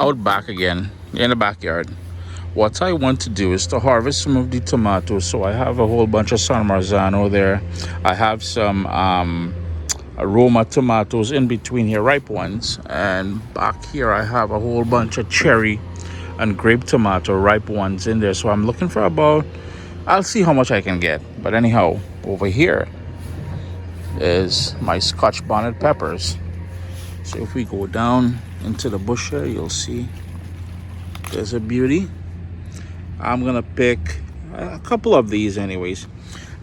out back again in the backyard. What I want to do is to harvest some of the tomatoes. So I have a whole bunch of San Marzano there. I have some aroma tomatoes in between here, ripe ones, and back here I have a whole bunch of cherry and grape tomato ripe ones in there. So I'm looking for about, I'll see how much I can get. But anyhow, over here is my Scotch Bonnet peppers. So if we go down into the bush here, you'll see there's a beauty. I'm gonna pick a couple of these anyways,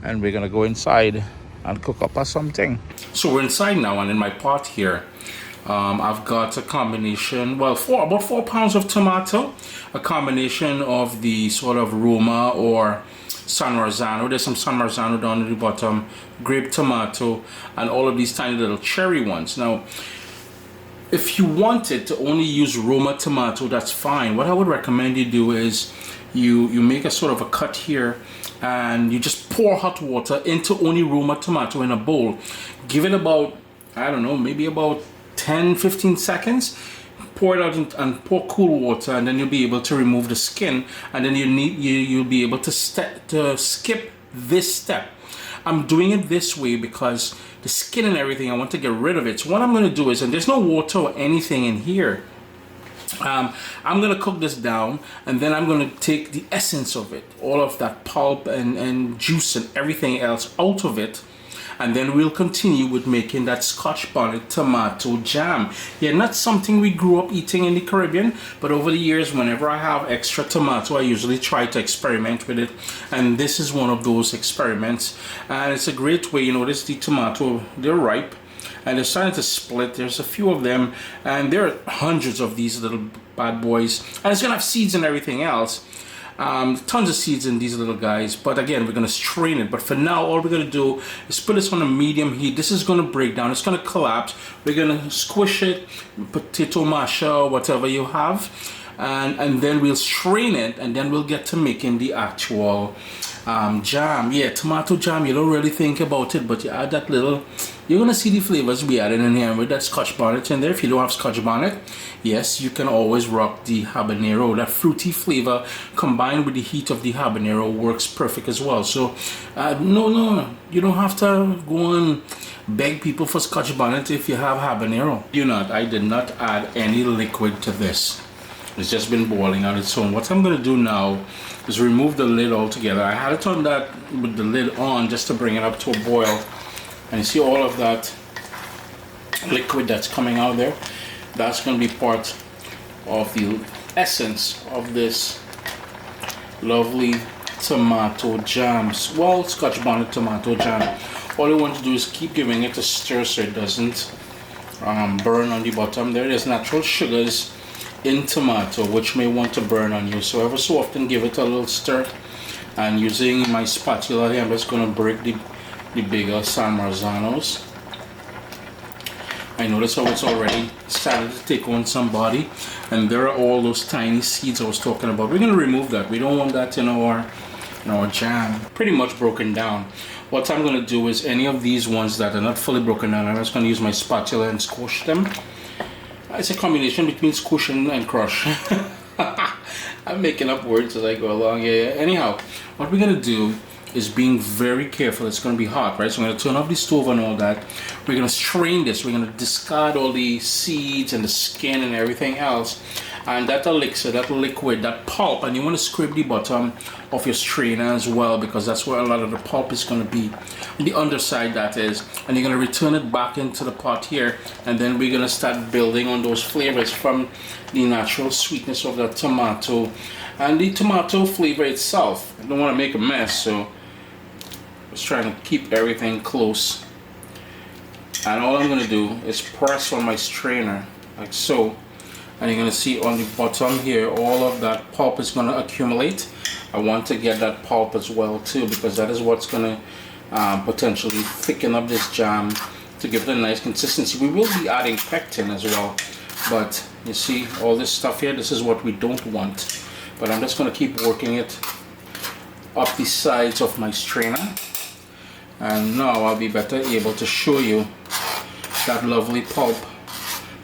and we're gonna go inside and cook up something. So we're inside now, and in my pot here I've got a combination, well, about 4 pounds of tomato, a combination of the sort of Roma or San Marzano. There's some San Marzano down at the bottom, grape tomato, and all of these tiny little cherry ones. Now, if you wanted to only use Roma tomato, that's fine. What I would recommend you do is you make a sort of a cut here, and you just pour hot water into only Roma tomato in a bowl. Give it about, I don't know, maybe about 10-15 seconds. Pour it out and pour cool water, and then you'll be able to remove the skin, and then you'll be able to skip this step. I'm doing it this way because the skin and everything, I want to get rid of it. So what I'm going to do is, and there's no water or anything in here, I'm going to cook this down, and then I'm going to take the essence of it, all of that pulp and juice and everything else out of it, and then we'll continue with making that Scotch Bonnet tomato jam. Yeah, not something we grew up eating in the Caribbean, but over the years, whenever I have extra tomato, I usually try to experiment with it, and this is one of those experiments, and it's a great way. You notice the tomato, they're ripe, and they're starting to split. There's a few of them, and there are hundreds of these little bad boys, and it's gonna have seeds and everything else. Tons of seeds in these little guys, but again, we're gonna strain it. But for now, all we're gonna do is put this on a medium heat. This is gonna break down, it's gonna collapse. We're gonna squish it, potato masher, whatever you have, and then we'll strain it, and then we'll get to making the actual jam. Yeah, tomato jam, you don't really think about it, but you add that little, you're gonna see the flavors we added in here with that Scotch Bonnet in there. If you don't have Scotch Bonnet, yes, you can always rock the habanero. That fruity flavor combined with the heat of the habanero works perfect as well. So no, you don't have to go and beg people for Scotch Bonnet if you have habanero. I did not add any liquid to this. It's just been boiling on its own. What I'm gonna do now is remove the lid altogether. I had it on that with the lid on just to bring it up to a boil. And you see all of that liquid that's coming out there? That's gonna be part of the essence of this lovely tomato jam. Well, Scotch Bonnet tomato jam. All you want to do is keep giving it a stir so it doesn't burn on the bottom there. There's natural sugars in tomato which may want to burn on you, so ever so often give it a little stir. And using my spatula here, I'm just going to break the bigger San Marzanos. I notice how it's already started to take on some body, and there are all those tiny seeds I was talking about. We're going to remove that. We don't want that in our jam. Pretty much broken down. What I'm going to do is any of these ones that are not fully broken down, I'm just going to use my spatula and squish them. It's a combination between squish and crush. I'm making up words as I go along. Yeah. Anyhow, what we're gonna do is being very careful. It's gonna be hot, right? So I'm gonna turn off the stove and all that. We're gonna strain this. We're gonna discard all the seeds and the skin and everything else. And that elixir, that liquid, that pulp, and you want to scrape the bottom of your strainer as well, because that's where a lot of the pulp is going to be, the underside that is. And you're going to return it back into the pot here, and then we're going to start building on those flavors from the natural sweetness of the tomato and the tomato flavor itself. I don't want to make a mess, so I'm just trying to keep everything close. And all I'm going to do is press on my strainer like so. And you're going to see on the bottom here, all of that pulp is going to accumulate. I want to get that pulp as well too, because that is what's going to potentially thicken up this jam to give it a nice consistency. We will be adding pectin as well, but you see all this stuff here, this is what we don't want. But I'm just going to keep working it up the sides of my strainer, and now I'll be better able to show you that lovely pulp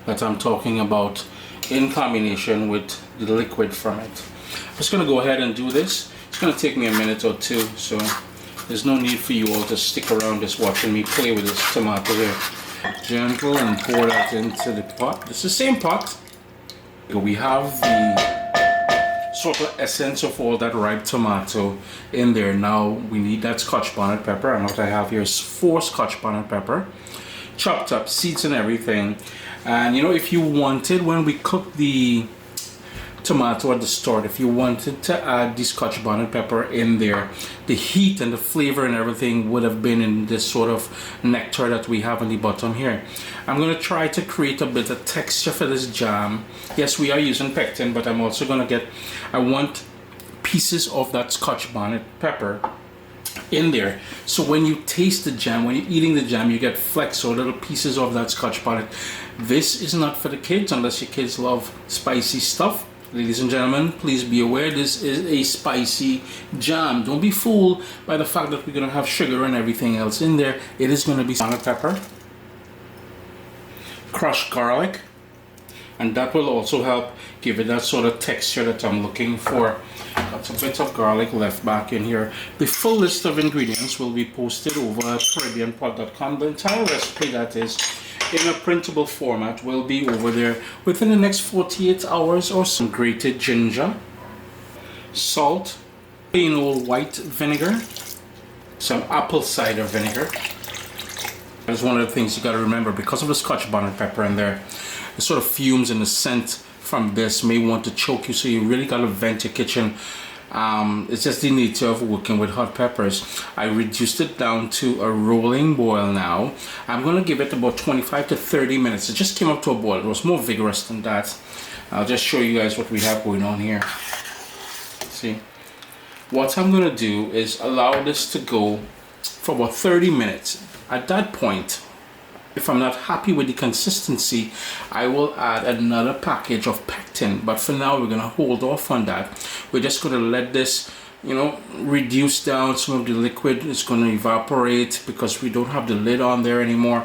that I'm talking about. in combination with the liquid from it. I'm just gonna go ahead and do this. It's gonna take me a minute or two, so there's no need for you all to stick around just watching me play with this tomato here. Gentle, and pour that into the pot. It's the same pot. We have the sort of essence of all that ripe tomato in there. Now we need that Scotch bonnet pepper, and what I have here is 4 Scotch bonnet pepper, chopped up, seeds and everything. And you know, if you wanted, when we cook the tomato at the start, if you wanted to add the Scotch bonnet pepper in there, the heat and the flavor and everything would have been in this sort of nectar that we have on the bottom here. I'm going to try to create a bit of texture for this jam. Yes, we are using pectin, but I'm also going to I want pieces of that Scotch bonnet pepper in there, so when you taste the jam, when you're eating the jam, you get flecks or little pieces of that Scotch bonnet. This is not for the kids unless your kids love spicy stuff. Ladies and gentlemen, please be aware this is a spicy jam. Don't be fooled by the fact that we're going to have sugar and everything else in there. It is going to be bonnet pepper, crushed garlic, and that will also help give it that sort of texture that I'm looking for. Got a bit of garlic left back in here. The full list of ingredients will be posted over at CaribbeanPot.com. The entire recipe, that is, in a printable format, will be over there within the next 48 hours or so. Some grated ginger, salt, plain old white vinegar, some apple cider vinegar. That's one of the things you got to remember, because of the Scotch bonnet pepper in there, the sort of fumes and the scent from this may want to choke you, so you really got to vent your kitchen. It's just the nature of working with hot peppers. I reduced it down to a rolling boil now. I'm going to give it about 25 to 30 minutes. It just came up to a boil. It was more vigorous than that. I'll just show you guys what we have going on here. See? What I'm going to do is allow this to go for about 30 minutes. At that point, if I'm not happy with the consistency, I will add another package of pectin. But for now, we're going to hold off on that. We're just going to let this, you know, reduce down some of the liquid. It's going to evaporate because we don't have the lid on there anymore.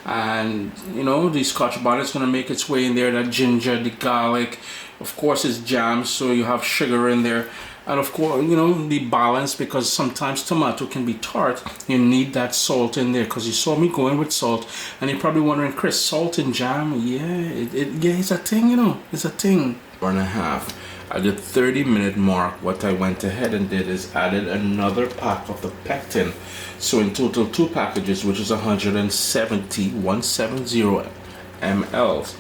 And, you know, the Scotch bonnet is going to make its way in there. That ginger, the garlic, of course, it's jam, so you have sugar in there. And of course, you know, the balance, because sometimes tomato can be tart. You need that salt in there, because you saw me going with salt. And you're probably wondering, Chris, salt in jam? Yeah, it's a thing, you know. It's a thing. 1.5. At the 30-minute mark, what I went ahead and did is added another pack of the pectin. So in total, 2 packages, which is 170 mLs.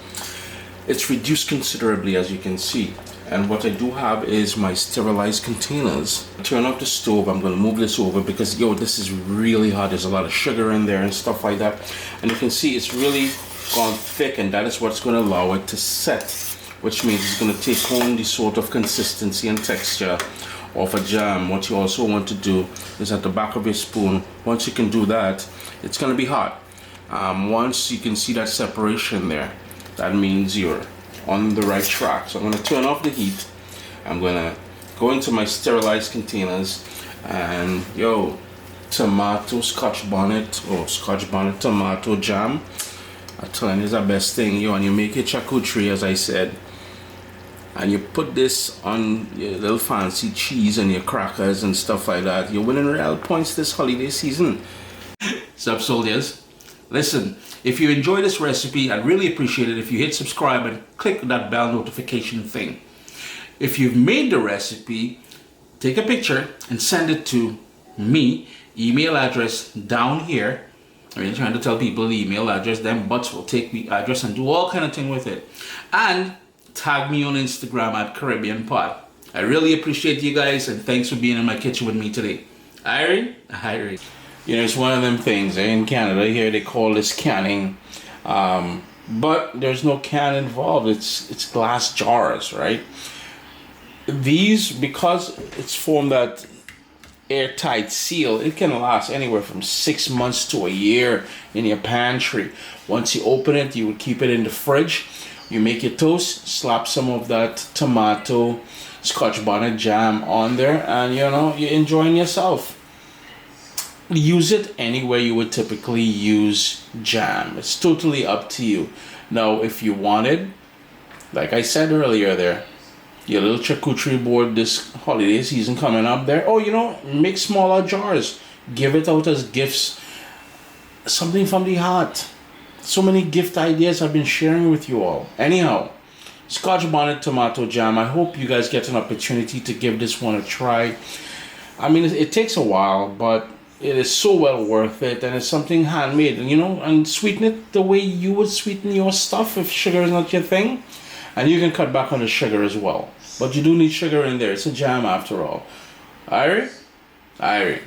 It's reduced considerably, as you can see. And what I do have is my sterilized containers. Turn off the stove. I'm going to move this over because, yo, this is really hot. There's a lot of sugar in there and stuff like that. And you can see it's really gone thick, and that is what's going to allow it to set, which means it's going to take on the sort of consistency and texture of a jam. What you also want to do is at the back of your spoon, once you can do that, it's going to be hot. Once you can see that separation there, that means you're on the right track. So I'm going to turn off the heat. I'm going to go into my sterilized containers, and yo, tomato Scotch bonnet or Scotch bonnet tomato jam, I'm telling you, it's the best thing. Yo, and you make your charcuterie, as I said, and you put this on your little fancy cheese and your crackers and stuff like that. You're winning real points this holiday season. Sup, soldiers? Listen, if you enjoy this recipe, I'd really appreciate it if you hit subscribe and click that bell notification thing. If you've made the recipe, take a picture and send it to me. Email address down here. I mean, trying to tell people the email address, them butts will take the address and do all kind of thing with it. And tag me on Instagram at Caribbean Pot. I really appreciate you guys, and thanks for being in my kitchen with me today. Irie. You know, it's one of them things. In Canada here, they call this canning, but there's no can involved. It's glass jars, right? These, because it's formed that airtight seal, it can last anywhere from 6 months to a year in your pantry. Once you open it, you would keep it in the fridge. You make your toast, slap some of that tomato Scotch bonnet jam on there, and you know, you're enjoying yourself. Use it anywhere you would typically use jam. It's totally up to you. Now, if you wanted Like I said earlier there, your little charcuterie board this holiday season coming up there. Oh, you know, make smaller jars. Give it out as gifts. Something from the heart. So many gift ideas I've been sharing with you all. Anyhow, Scotch Bonnet tomato jam. I hope you guys get an opportunity to give this one a try. I mean, it takes a while, but it is so well worth it, and it's something handmade, and you know, and sweeten it the way you would sweeten your stuff if sugar is not your thing. And you can cut back on the sugar as well. But you do need sugar in there. It's a jam after all. Alright? Alright.